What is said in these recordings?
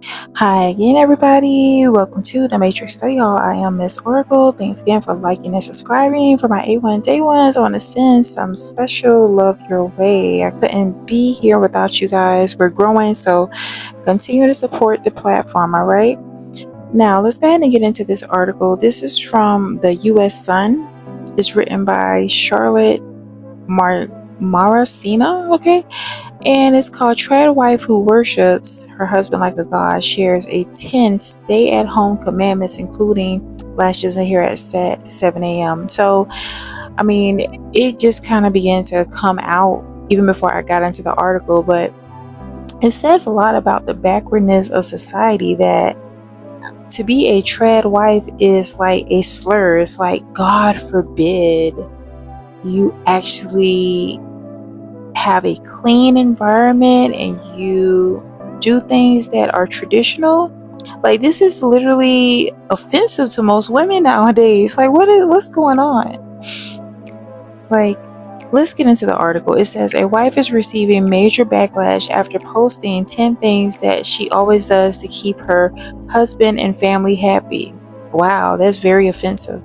Hi again, everybody. Welcome to the Matrix Study Hall. I am Miss Oracle. Thanks again for liking and subscribing. For my A1 Day Ones, I want to send some special love your way. I couldn't be here without you guys. We're growing, so continue to support the platform, all right? Now, let's go ahead and get into this article. This is from the U.S. Sun. It's written by Charlotte Maracina, okay? And it's called Trad Wife Who Worships Her Husband Like a God Shares a 10 Stay-at-Home Commandments, including lashes and hair at 7 a.m. So, I mean, it just kind of began to come out even before I got into the article, but it says a lot about the backwardness of society that to be a trad wife is like a slur. It's like, God forbid you actually have a clean environment and you do things that are traditional. Like, this is literally offensive to most women nowadays. Like, what's going on? Like, let's get into the article. It says a wife is receiving major backlash after posting 10 things that she always does to keep her husband and family happy. Wow, that's very offensive.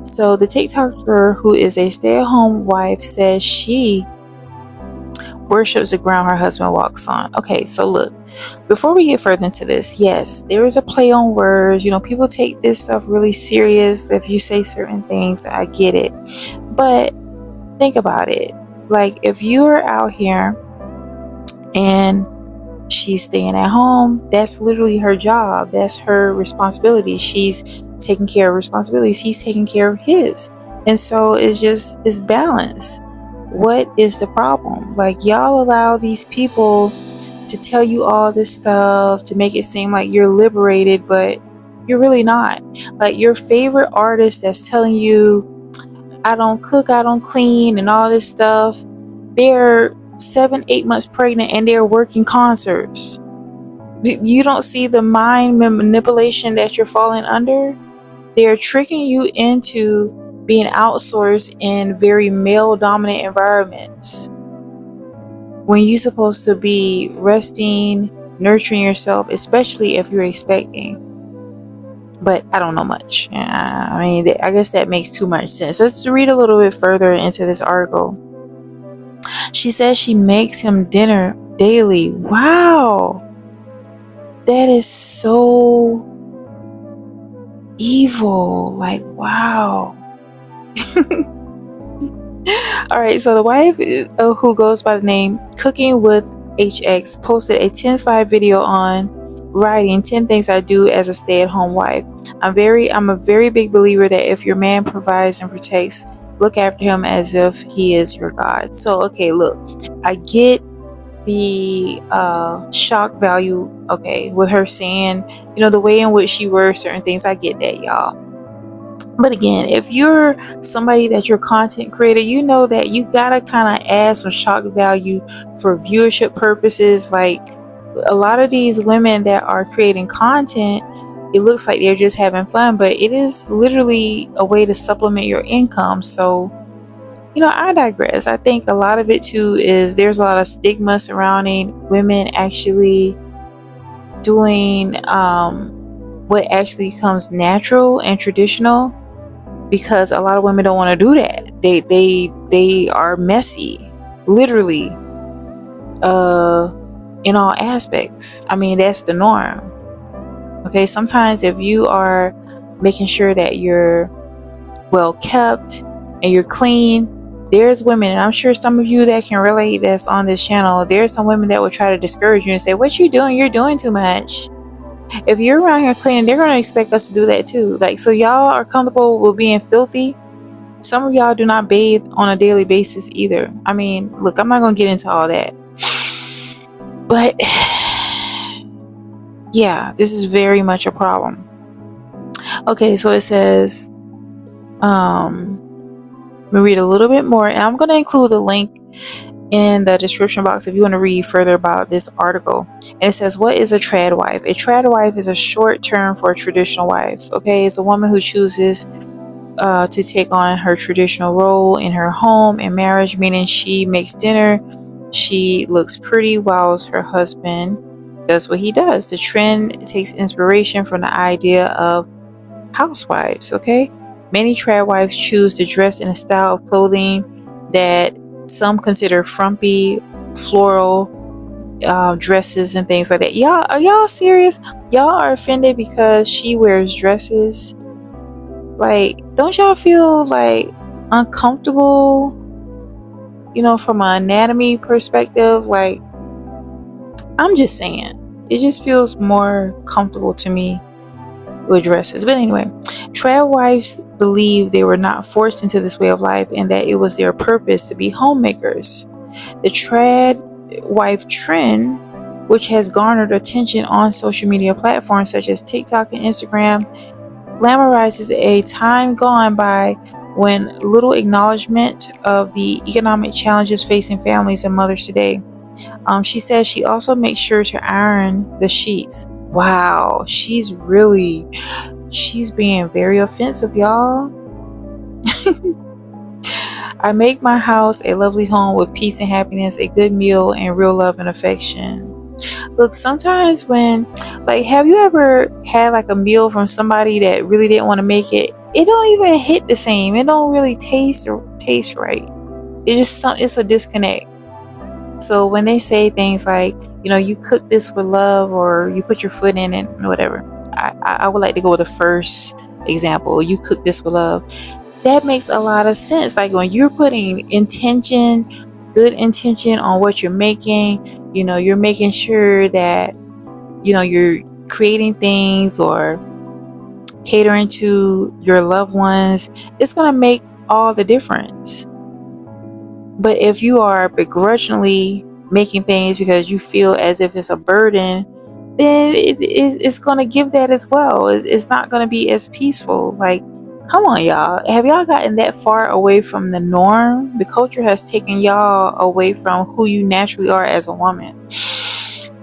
So the TikToker, who is a stay-at-home wife, says she worships the ground her husband walks on. Okay, so look, before we get further into this, yes, there is a play on words. You know, people take this stuff really serious if you say certain things. I get it. But think about it. Like, if you are out here and she's staying at home, that's literally her job. That's her responsibility. She's taking care of responsibilities. He's taking care of his. And so it's balance. What is the problem? Like, y'all allow these people to tell you all this stuff to make it seem like you're liberated, but you're really not. Like, your favorite artist that's telling you, I don't cook, I don't clean, and all this stuff, they're 7-8 months pregnant and they're working concerts. You don't see the mind manipulation that you're falling under? They're tricking you into being outsourced in very male dominant environments when you're supposed to be resting, nurturing yourself, especially if you're expecting. But I don't know much. I mean, I guess that makes too much sense. Let's read a little bit further into this article. She says she makes him dinner daily. Wow. That is so evil. Like, wow. All right, so the wife who goes by the name Cooking with HX posted a 10-slide video on writing 10 things I do as a stay-at-home wife. I'm a very big believer that if your man provides and protects, look after him as if he is your God. So, okay, look, I get the shock value, okay, with her saying, you know, the way in which she words certain things. I get that, y'all. But again, if you're somebody that you're content creator, you know that you gotta kind of add some shock value for viewership purposes. Like, a lot of these women that are creating content, it looks like they're just having fun, but it is literally a way to supplement your income. So, you know, I digress. I think a lot of it too is there's a lot of stigma surrounding women actually doing what actually comes natural and traditional, because a lot of women don't want to do that. They are messy, literally, in all aspects. I mean, that's the norm. Okay, sometimes if you are making sure that you're well kept and you're clean, there's women, and I'm sure some of you that can relate that's on this channel, there's some women that will try to discourage you and say, what you doing? You're doing too much. If you're around here cleaning, they're going to expect us to do that too. Like, so y'all are comfortable with being filthy. Some of y'all do not bathe on a daily basis either. I mean, look, I'm not going to get into all that. But yeah, this is very much a problem. Okay, so it says, let me read a little bit more, and I'm going to include the link in the description box if you want to read further about this article. And it says, what is a trad wife? A trad wife is a short term for a traditional wife. Okay, it's a woman who chooses to take on her traditional role in her home and marriage, meaning she makes dinner, she looks pretty while her husband That's what he does. The trend takes inspiration from the idea of housewives, okay? Many trad wives choose to dress in a style of clothing that some consider frumpy, floral dresses and things like that. Y'all, are y'all serious? Y'all are offended because she wears dresses? Like, don't y'all feel like uncomfortable, from an anatomy perspective? Like, I'm just saying, it just feels more comfortable to me with dresses. But anyway, trad wives believe they were not forced into this way of life and that it was their purpose to be homemakers. The trad wife trend, which has garnered attention on social media platforms such as TikTok and Instagram, glamorizes a time gone by when little acknowledgement of the economic challenges facing families and mothers today. She says she also makes sure to iron the sheets. Wow, she's being very offensive, y'all. I make my house a lovely home with peace and happiness, a good meal, and real love and affection. Look, sometimes have you ever had like a meal from somebody that really didn't want to make it? It don't even hit the same. It don't really taste right. It's a disconnect. So when they say things like, you cook this with love or you put your foot in it, whatever, I would like to go with the first example. You cook this with love. That makes a lot of sense. Like when you're putting good intention on what you're making, you're making sure that, you're creating things or catering to your loved ones. It's going to make all the difference. But if you are begrudgingly making things because you feel as if it's a burden, then it's going to give that as well. It's not going to be as peaceful. Like, come on, y'all. Have y'all gotten that far away from the norm? The culture has taken y'all away from who you naturally are as a woman.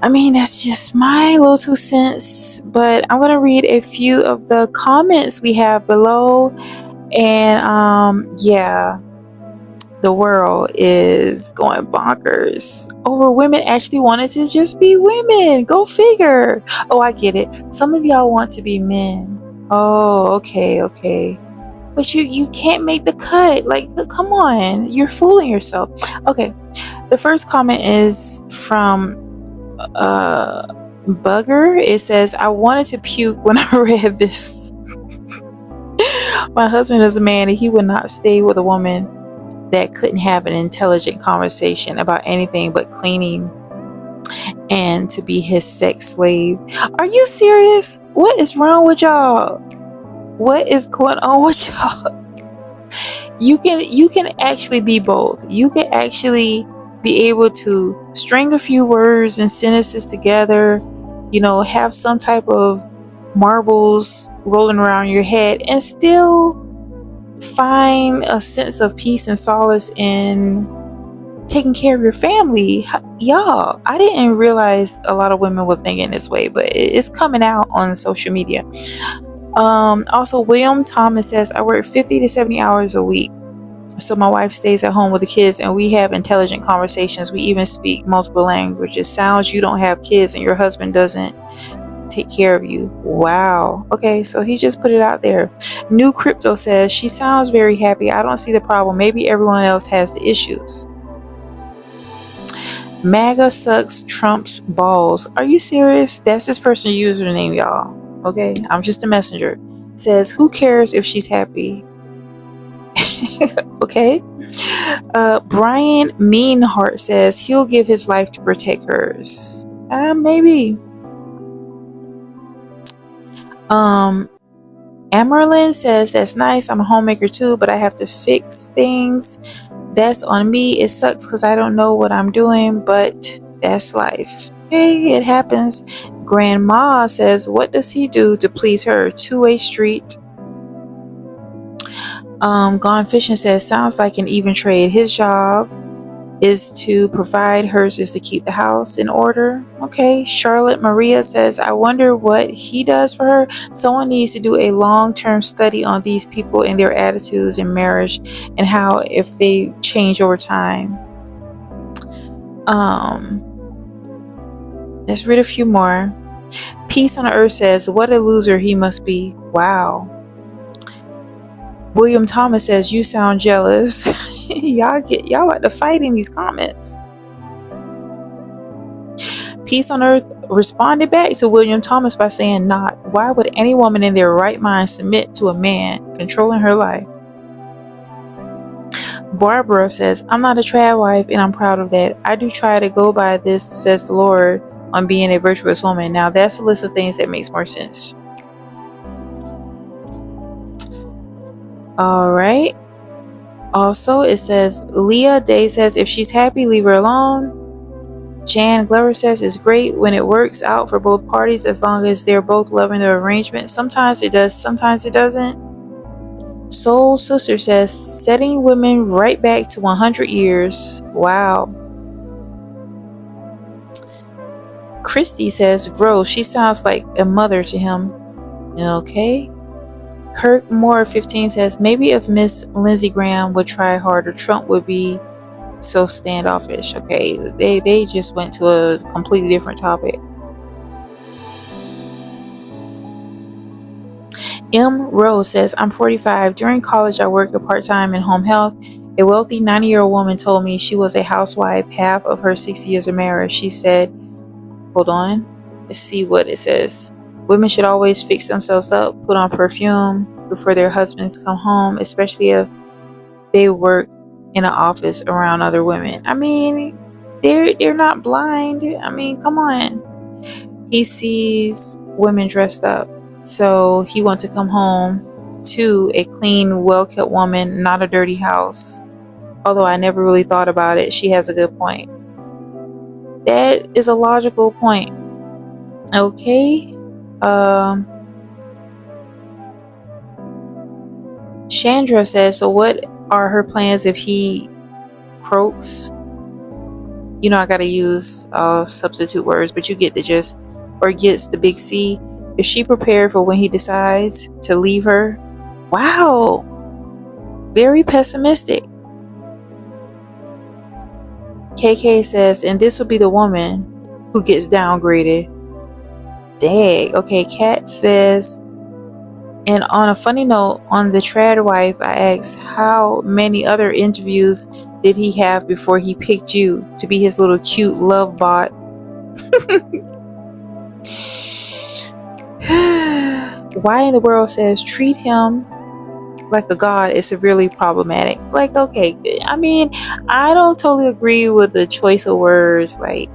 I mean, that's just my little 2 cents. But I'm going to read a few of the comments we have below. And yeah. The world is going bonkers over women actually wanted to just be women. Go figure. Oh, I get it. Some of y'all want to be men. Oh, okay. But you can't make the cut. Like, come on. You're fooling yourself. Okay. The first comment is from Bugger. It says, I wanted to puke when I read this. My husband is a man and he would not stay with a woman that couldn't have an intelligent conversation about anything but cleaning and to be his sex slave. Are you serious? What is wrong with y'all? What is going on with y'all? You can actually be both. You can actually be able to string a few words and sentences together, have some type of marbles rolling around your head and still find a sense of peace and solace in taking care of your family. Y'all, I didn't realize a lot of women were thinking this way, but it's coming out on social media. Also, William Thomas says, I work 50 to 70 hours a week. So my wife stays at home with the kids and we have intelligent conversations. We even speak multiple languages. Sounds you don't have kids and your husband doesn't take care of you. Wow. Okay, so he just put it out there. New Crypto says, she sounds very happy. I don't see the problem. Maybe everyone else has the issues. MAGA sucks Trump's balls. Are you serious? That's this person's username, y'all. Okay, I'm just a messenger. Says, who cares if she's happy? Okay. Brian Meanheart says he'll give his life to protect hers. Maybe. Amerlin says, that's nice. I'm a homemaker too, but I have to fix things. That's on me. It sucks because I don't know what I'm doing, but that's life. Hey, it happens. Grandma says, what does he do to please her? Two-way street. Gone Fishing says, sounds like an even trade. His job is to provide, hers is to keep the house in order. Okay. Charlotte Maria says, I wonder what he does for her. Someone needs to do a long-term study on these people and their attitudes in marriage and how if they change over time. Let's read a few more. Peace on Earth says, what a loser he must be. Wow. William Thomas says, you sound jealous. y'all about to fight in these comments. Peace on Earth responded back to William Thomas by saying, not. Why would any woman in their right mind submit to a man controlling her life? Barbara says, I'm not a trad wife and I'm proud of that. I do try to go by this, says the Lord, on being a virtuous woman. Now that's a list of things that makes more sense. Alright. Also, it says, Leah Day says, if she's happy, leave her alone. Jan Glover says, it's great when it works out for both parties as long as they're both loving the arrangement. Sometimes it does, sometimes it doesn't. Soul Sister says, setting women right back to 100 years. Wow. Christy says, gross. She sounds like a mother to him. Okay. Kirk Moore 15 says, maybe if Miss Lindsey Graham would try harder, Trump would be so standoffish. Okay, they just went to a completely different topic. M. Rose says, I'm 45. During college, I worked part-time in home health. A wealthy 90-year-old woman told me she was a housewife half of her 60 years of marriage. She said, hold on, let's see what it says. Women should always fix themselves up, put on perfume before their husbands come home, especially if they work in an office around other women. I mean, they're not blind. I mean, come on. He sees women dressed up, so he wants to come home to a clean, well-kept woman, not a dirty house. Although I never really thought about it, she has a good point. That is a logical point. Okay. Chandra says, so what are her plans if he croaks? You know, I gotta use substitute words, but you get the gist. Or gets the big C. Is she prepared for when he decides to leave her? Wow. Very pessimistic. KK says, and this will be the woman who gets downgraded. Dang. Okay, Kat says, and on a funny note, on the trad wife, I asked how many other interviews did he have before he picked you to be his little cute love bot? Why in the world says treat him like a god is severely problematic? Like, okay, I mean, I don't totally agree with the choice of words. Like,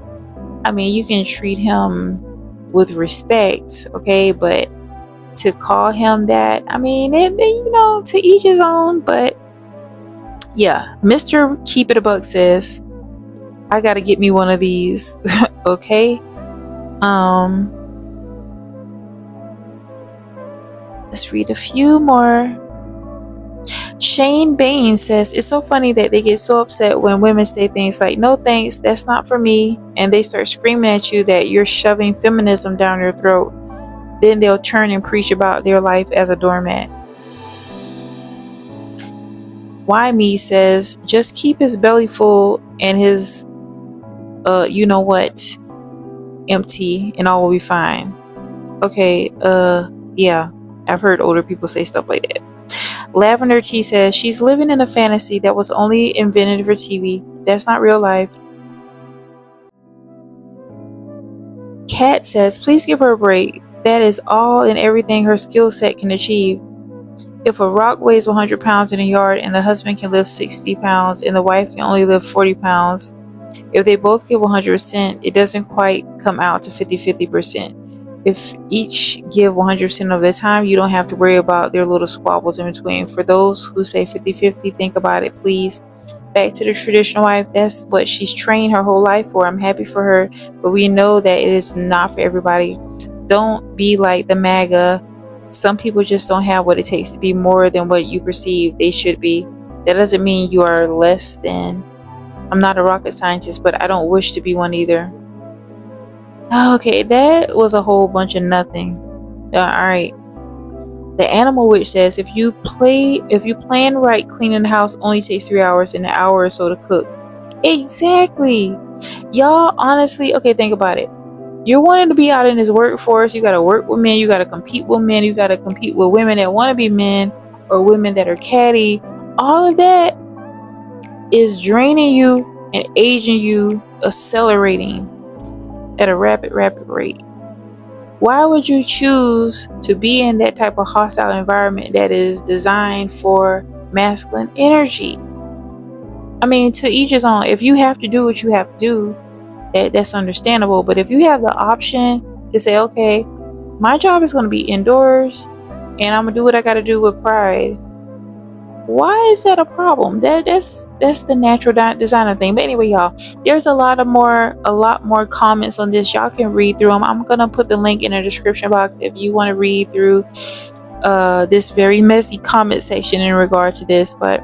I mean, you can treat him with respect, okay, but to call him that, I mean, you know, to each his own. But yeah, Mr. Keep It a Buck says, I gotta get me one of these. Okay. Let's read a few more. Shane Bain says, it's so funny that they get so upset when women say things like, no thanks, that's not for me, and they start screaming at you that you're shoving feminism down their throat. Then they'll turn and preach about their life as a doormat. Why Me says, just keep his belly full and his you know what, empty, and all will be fine. Okay, yeah, I've heard older people say stuff like that. Lavender T says, she's living in a fantasy that was only invented for TV. That's not real life. Kat says, please give her a break. That is all and everything her skill set can achieve. If a rock weighs 100 pounds in a yard and the husband can lift 60 pounds and the wife can only lift 40 pounds, if they both give 100%, it doesn't quite come out to 50-50%. If each give 100% of their time, you don't have to worry about their little squabbles in between. For those who say 50-50, think about it, please. Back to the traditional wife, that's what she's trained her whole life for. I'm happy for her, but we know that it is not for everybody. Don't be like the MAGA. Some people just don't have what it takes to be more than what you perceive they should be. That doesn't mean you are less than. I'm not a rocket scientist, but I don't wish to be one either. Okay, that was a whole bunch of nothing. Alright. The Animal Witch says, if you plan right, cleaning the house only takes 3 hours and an hour or so to cook. Exactly. Y'all, honestly, okay, think about it. You're wanting to be out in this workforce. You got to work with men. You got to compete with men. You got to compete with women that want to be men or women that are catty. All of that is draining you and aging you, accelerating at a rapid rate. Why would you choose to be in that type of hostile environment that is designed for masculine energy? I mean, to each his own. If you have to do what you have to do, that's understandable. But if you have the option to say, okay, my job is going to be indoors and I'm going to do what I got to do with pride, why is that a problem? That's the natural designer thing. But anyway, y'all, there's a lot more comments on this. Y'all can read through them. I'm gonna put the link in the description box if you want to read through this very messy comment section in regard to this. But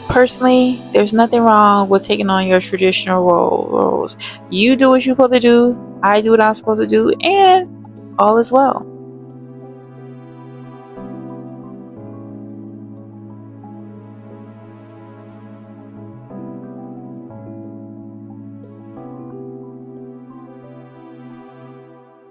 personally, there's nothing wrong with taking on your traditional roles. You do what you're supposed to do, I do what I'm supposed to do, and all is well.